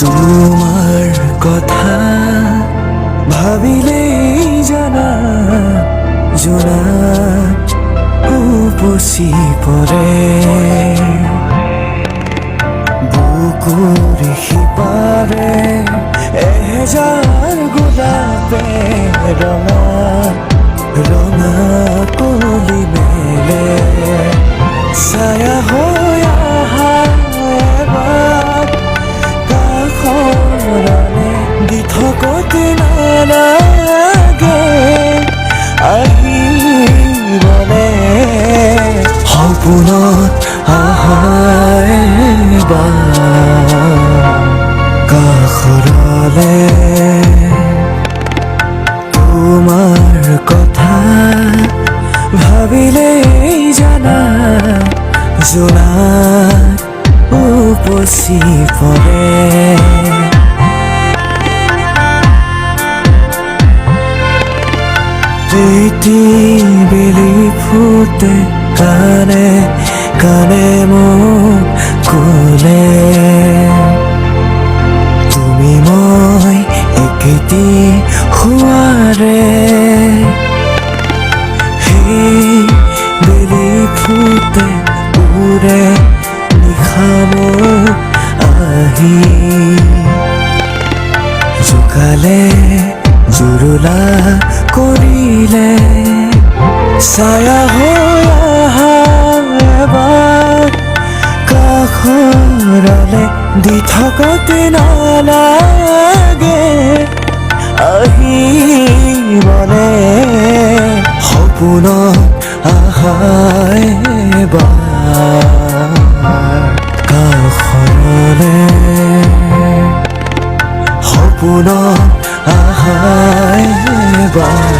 তোমাৰ কথা ভাবিলেই জানা জোনা উপচি পৰে বুকুৰ সিপাৰে এহেজাৰ গোলাপে ৰঙা ৰঙা কলি মেলে ছায়া হৈ আহা এবাৰ কাষৰলে দি থকতে নালাগে আহিবলে সপোনত আহা এবাৰ কাষৰলে তোমাৰ কথা ভাবিলেই জানা জোনাত উপচি পৰে প্ৰীতি বেলি ফুটে কানে কানে মোক ক'লে তুমি মই একেটি হোৱাৰে সেই বেলি ফুটে উৰে নিশা মোক আহি জোকালে জুৰুলা কৰিলে ছায়া হৈ আহা এবাৰ কাষৰলে দি থকতে নালাগে আহিবলে সপোনত আহা এবাৰ কাষৰলে সপোনত আহা এবাৰ